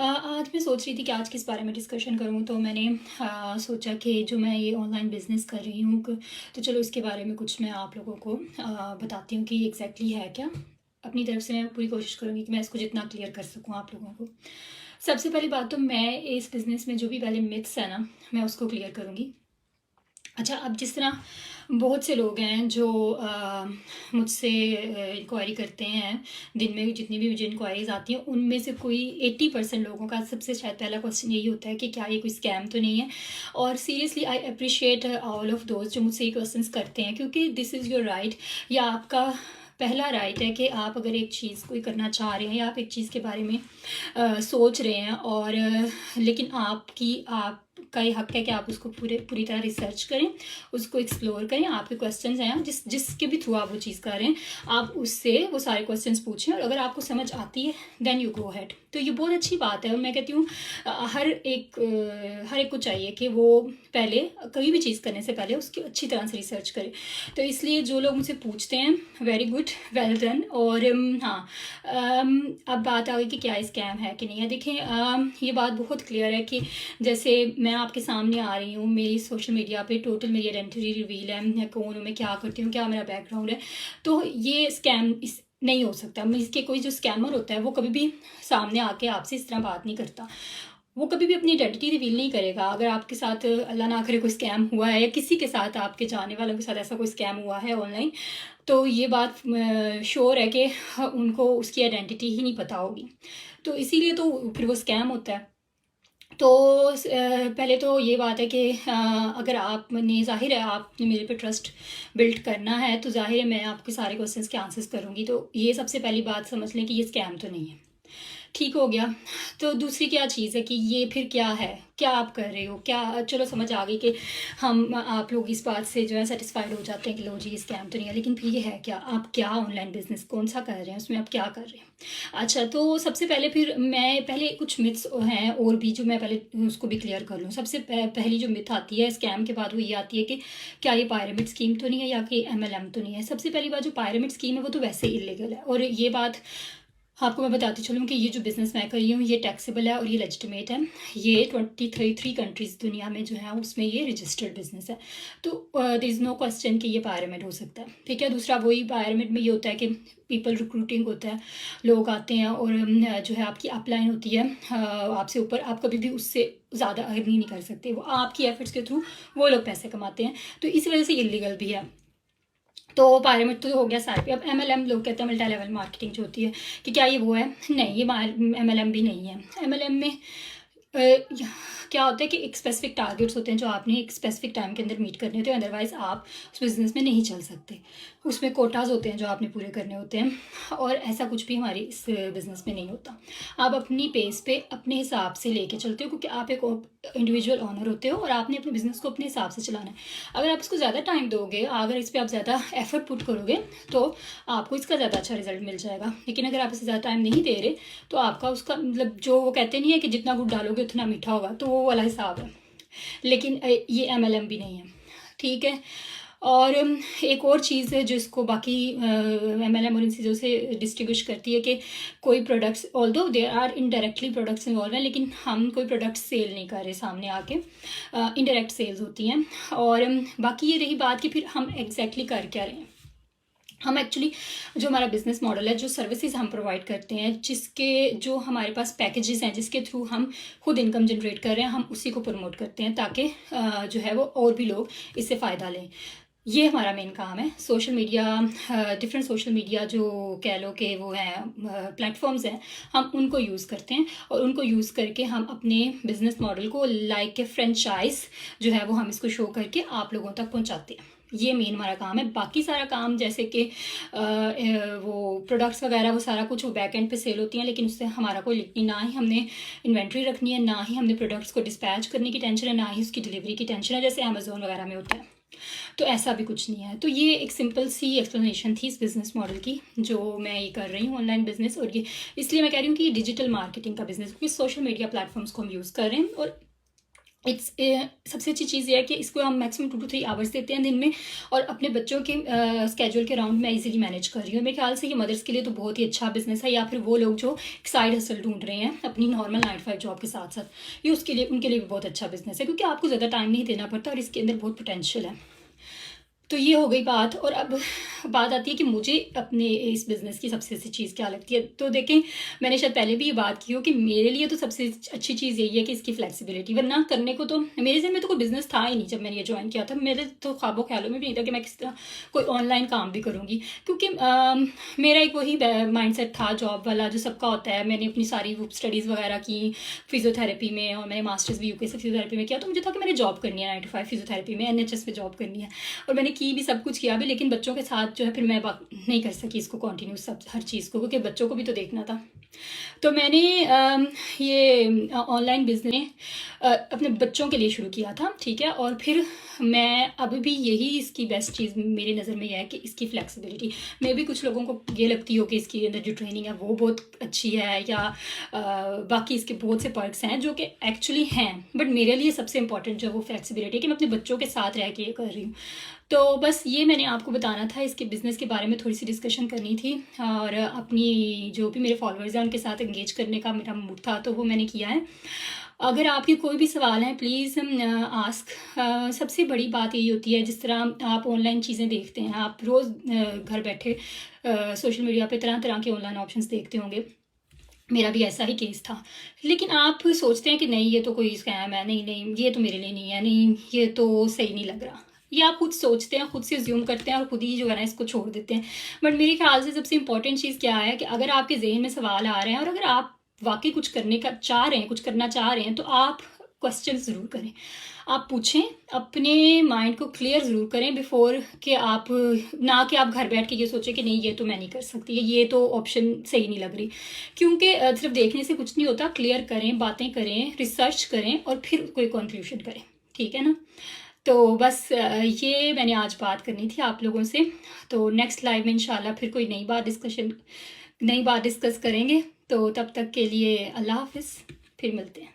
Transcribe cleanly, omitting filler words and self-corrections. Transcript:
आज मैं सोच रही थी कि आज किस बारे में डिस्कशन करूँ, तो मैंने सोचा कि जो मैं ये ऑनलाइन बिज़नेस कर रही हूँ तो चलो इसके बारे में कुछ मैं आप लोगों को बताती हूँ कि एग्जैक्टली है क्या। अपनी तरफ से मैं पूरी कोशिश करूँगी कि मैं इसको जितना क्लियर कर सकूँ आप लोगों को। सबसे पहली बात तो मैं इस बिज़नेस में जो भी पहले मिथ्स है ना, मैं उसको क्लियर करूँगी। अच्छा, अब जिस तरह बहुत से लोग हैं जो मुझसे इंक्वायरी करते हैं, दिन में जितनी भी मुझे इंक्वायरीज आती हैं उनमें से कोई 80% लोगों का सबसे शायद पहला क्वेश्चन यही होता है कि क्या ये कोई स्कैम तो नहीं है। और seriously I appreciate all of those जो मुझसे ये क्वेश्चंस करते हैं, क्योंकि दिस इज़ योर राइट, या आपका पहला राइट है कि आप अगर एक चीज़ कोई करना चाह रहे हैं या आप एक चीज़ के बारे में सोच रहे हैं और लेकिन आपका ये हक है कि आप उसको पूरी तरह रिसर्च करें, उसको एक्सप्लोर करें। आपके क्वेश्चंस हैं जिसके भी थ्रू आप वो चीज़ कर रहे हैं, आप उससे वो सारे क्वेश्चंस पूछें और अगर आपको समझ आती है देन यू गो हैड। तो ये बहुत अच्छी बात है और मैं कहती हूँ हर एक को चाहिए कि वो पहले कोई भी चीज़ करने से पहले उसकी अच्छी तरह से रिसर्च करे। तो इसलिए जो लोग मुझसे पूछते हैं, वेरी गुड, वेल डन। और हाँ, अब बात आ गई कि क्या स्कैम है कि नहीं है। देखें, ये बात बहुत क्लियर है कि जैसे मैं आपके सामने आ रही हूँ, मेरी सोशल मीडिया पे टोटल मेरी आइडेंटिटी रिवील है, मैं कौन हूँ, मैं क्या करती हूँ, क्या मेरा बैकग्राउंड है। तो ये स्कैम नहीं हो सकता। इसके कोई जो स्कैमर होता है वो कभी भी सामने आके आपसे इस तरह बात नहीं करता, वो कभी भी अपनी आइडेंटिटी रिवील नहीं करेगा। अगर आपके साथ अल्लाह ना करे कोई स्कैम हुआ है या किसी के साथ, आपके जाने वालों के साथ ऐसा कोई स्कैम हुआ है ऑनलाइन, तो ये बात श्योर है कि उनको उसकी आइडेंटिटी ही नहीं पता होगी। तो इसीलिए तो फिर वो स्कैम होता है। तो पहले तो ये बात है कि अगर आपने, जाहिर है आपने मेरे पे ट्रस्ट बिल्ड करना है, तो जाहिर है मैं आपके सारे क्वेश्चंस के आंसर्स करूँगी। तो ये सबसे पहली बात समझ लें कि ये स्कैम तो नहीं है। ठीक हो गया। तो दूसरी क्या चीज़ है कि ये फिर क्या है, क्या आप कर रहे हो, क्या, चलो समझ आ गई कि आप लोग इस बात से जो है सेटिस्फाइड हो जाते हैं कि लो जी ये स्कैम तो नहीं है, लेकिन फिर ये है क्या, आप क्या ऑनलाइन बिजनेस कौन सा कर रहे हैं, उसमें आप क्या कर रहे हैं। अच्छा, तो सबसे पहले फिर मैं पहले कुछ मिथ्स हैं और भी जो मैं पहले उसको भी क्लियर कर लूँ। सबसे पहली जो मिथ आती है स्कैम के बाद वो ये आती है कि क्या ये पायरामिड स्कीम तो नहीं है या कि एमएलएम तो नहीं है। सबसे पहली बात, जो पायरामिड स्कीम है वो तो वैसे ही इलीगल है, और ये बात आपको मैं बताती चलूँ कि ये जो बिज़नेस मैं कर रही हूँ ये टैक्सेबल है और ये लेजिटिमेट है। ये 23 कंट्रीज़ दुनिया में जो है उसमें ये रजिस्टर्ड बिज़नेस है। तो देयर इज़ नो क्वेश्चन कि ये पायरामिड हो सकता है। ठीक है। दूसरा, वही पायरामिड में ये होता है कि पीपल रिक्रूटिंग होता है, लोग आते हैं और जो है आपकी अपलाइन होती है आपसे ऊपर, आप कभी भी उससे ज़्यादा अर्न ही नहीं कर सकते, वो आपकी एफर्ट्स के थ्रू वो लोग पैसे कमाते हैं। तो इस वजह से इलीगल भी है। तो पायरामिड तो हो गया सारे पे। अब एमएलएम लोग कहते हैं मल्टी लेवल मार्केटिंग जो होती है, कि क्या ये वो है? नहीं, ये एमएलएम भी नहीं है। एमएलएम में क्या होता है कि एक स्पेसिफिक टारगेट्स होते हैं जो आपने एक स्पेसिफिक टाइम के अंदर मीट करने होते हैं, अदरवाइज आप उस बिज़नेस में नहीं चल सकते। उसमें कोटाज होते हैं जो आपने पूरे करने होते हैं, और ऐसा कुछ भी हमारी इस बिज़नेस में नहीं होता। आप अपनी पेस पे अपने हिसाब से लेके चलते हो, क्योंकि आप एक इंडिविजुअल ओनर होते हो और आपने अपने बिज़नेस को अपने हिसाब से चलाना है। अगर आप इसको ज़्यादा टाइम दोगे, अगर इस पर आप ज़्यादा एफर्ट पुट करोगे, तो आपको इसका ज़्यादा अच्छा रिजल्ट मिल जाएगा। लेकिन अगर आप इसे ज़्यादा टाइम नहीं दे रहे, तो आपका उसका मतलब, जो वो कहते नहीं है कि जितना गुड़ डालोगे उतना मीठा होगा, तो वो वाला हिसाब है। लेकिन ये एमएलएम भी नहीं है। ठीक है। और एक और चीज़ है जो इसको बाकी एमएलएम और इन चीज़ों से डिस्टिंग्विश करती है कि कोई products, although there are indirectly products involve हैं, लेकिन हम कोई प्रोडक्ट सेल नहीं कर रहे सामने आके, इनडायरेक्ट सेल्स होती हैं। और बाकी ये रही बात कि फिर हम एग्जैक्टली कर क्या रहे हैं। हम एक्चुअली, जो हमारा बिज़नेस मॉडल है, जो सर्विसेज हम प्रोवाइड करते हैं, जिसके जो हमारे पास पैकेजेस हैं जिसके थ्रू हम खुद इनकम जनरेट कर रहे हैं, हम उसी को प्रमोट करते हैं ताकि जो है वो और भी लोग इससे फ़ायदा लें। ये हमारा मेन काम है। Social media, different social media जो कह लो कि वो हैं प्लेटफॉर्म्स हैं, हम उनको यूज़ करते हैं और उनको यूज़ करके हम अपने बिज़नेस मॉडल को लाइक ए फ्रेंचाइज जो है वो हम इसको शो करके आप लोगों तक पहुंचाते हैं। ये मेन हमारा काम है। बाकी सारा काम जैसे कि वो प्रोडक्ट्स वगैरह, वो सारा कुछ वो बैक एंड पे सेल होती हैं, लेकिन उससे हमारा कोई लिंक नहीं। ना ही हमने इन्वेंट्री रखनी है, ना ही हमने प्रोडक्ट्स को डिस्पैच करने की टेंशन है, ना ही उसकी डिलीवरी की टेंशन है जैसे अमेजोन वगैरह में होता है। तो ऐसा भी कुछ नहीं है। तो ये एक सिंपल सी एक्सप्लेनेशन थी इस बिज़नेस मॉडल की जो मैं ये कर रही हूँ ऑनलाइन बिजनेस। और ये इसलिए मैं कह रही हूँ कि डिजिटल मार्केटिंग का बिजनेस, क्योंकि सोशल मीडिया प्लेटफॉर्म्स को हम यूज़ कर रहे हैं और सबसे अच्छी चीज़ ये है कि इसको हम मैक्सिमम 2 to 3 आवर्स देते हैं दिन में, और अपने बच्चों के स्केड्यूल के राउंड मैं इजीली मैनेज कर रही हूँ। मेरे ख्याल से ये मदर्स के लिए तो बहुत ही अच्छा बिजनेस है, या फिर वो लोग जो साइड हसल ढूंढ रहे हैं अपनी नॉर्मल 9 to 5 जॉब के साथ साथ, ये उसके लिए उनके लिए भी बहुत अच्छा बिजनेस है, क्योंकि आपको ज़्यादा टाइम नहीं देना पड़ता और इसके अंदर बहुत पोटेंशियल है। तो ये हो गई बात। और अब बात आती है कि मुझे अपने इस बिज़नेस की सबसे अच्छी चीज़ क्या लगती है। तो देखें, मैंने शायद पहले भी ये बात की हो कि मेरे लिए तो सबसे अच्छी चीज़ यही है कि इसकी फ्लेक्सिबिलिटी, वरना करने को तो मेरे ज़हन में तो कोई बिज़नेस था ही नहीं जब मैंने ये ज्वाइन किया था। मेरे तो ख्वाबों ख्यालों में भी नहीं था कि मैं किस तरह कोई ऑनलाइन काम भी करूँगी, क्योंकि मेरा एक वही माइंडसेट था जॉब वाला जो सबका होता है। मैंने अपनी सारी स्टडीज़ वगैरह की फिजियोथेरेपी में, और मैंने मास्टर्स भी यूके से फिजियोथेरेपी में किया। तो मुझे था कि मैंने जॉब करनी है 9 to 5 फिजियोथेरेपी में, NHS में जॉब करनी है, और मैंने की भी, सब कुछ किया भी। लेकिन बच्चों के साथ जो है फिर मैं नहीं कर सकी इसको कंटिन्यू सब हर चीज़ को, क्योंकि बच्चों को भी तो देखना था। तो मैंने ये ऑनलाइन बिजनेस अपने बच्चों के लिए शुरू किया था, ठीक है। और फिर मैं अभी भी यही इसकी बेस्ट चीज़ मेरी नज़र में यह है कि इसकी फ्लेक्सिबिलिटी। मे भी कुछ लोगों को ये लगती हो कि इसकी अंदर जो ट्रेनिंग है वो बहुत अच्छी है, या बाकी इसके बहुत से पर्क्स हैं जो कि एक्चुअली हैं, बट मेरे लिए सबसे इंपॉर्टेंट जो है वो फ्लेक्सिबिलिटी है कि मैं अपने बच्चों के साथ रह के ये कर रही हूँ। तो बस ये मैंने आपको बताना था, इसके बिज़नेस के बारे में थोड़ी सी डिस्कशन करनी थी, और अपनी जो भी मेरे फॉलोअर्स हैं उनके साथ एंगेज करने का मेरा मूड था, तो वो मैंने किया है। अगर आपके कोई भी सवाल हैं प्लीज़ आस्क। सबसे बड़ी बात यही होती है, जिस तरह आप ऑनलाइन चीज़ें देखते हैं, आप रोज़ घर बैठे सोशल मीडिया पे तरह तरह के ऑनलाइन ऑप्शंस देखते होंगे, मेरा भी ऐसा ही केस था। लेकिन आप सोचते हैं कि नहीं ये तो कोई स्कैम है, नहीं नहीं ये तो मेरे लिए नहीं है, नहीं ये तो सही नहीं लग रहा, ये आप खुद सोचते हैं, खुद से ज्यूम करते हैं और खुद ही जो है ना इसको छोड़ देते हैं। बट मेरे ख्याल से सबसे इंपॉर्टेंट चीज़ क्या है कि अगर आपके जहन में सवाल आ रहे हैं और अगर आप वाकई कुछ करने का चाह रहे हैं, कुछ करना चाह रहे हैं, तो आप क्वेश्चन ज़रूर करें, आप पूछें, अपने माइंड को क्लियर ज़रूर करें बिफोर कि आप, ना कि आप घर बैठ के ये सोचें कि नहीं ये तो मैं नहीं कर सकती, ये तो ऑप्शन सही नहीं लग रही। क्योंकि सिर्फ देखने से कुछ नहीं होता, क्लियर करें, बातें करें, रिसर्च करें और फिर कोई कंक्लूजन करें, ठीक है ना। तो बस ये मैंने आज बात करनी थी आप लोगों से। तो नेक्स्ट लाइव में इंशाल्लाह फिर कोई नई बात डिस्कस करेंगे। तो तब तक के लिए अल्लाह हाफिज़, फिर मिलते हैं।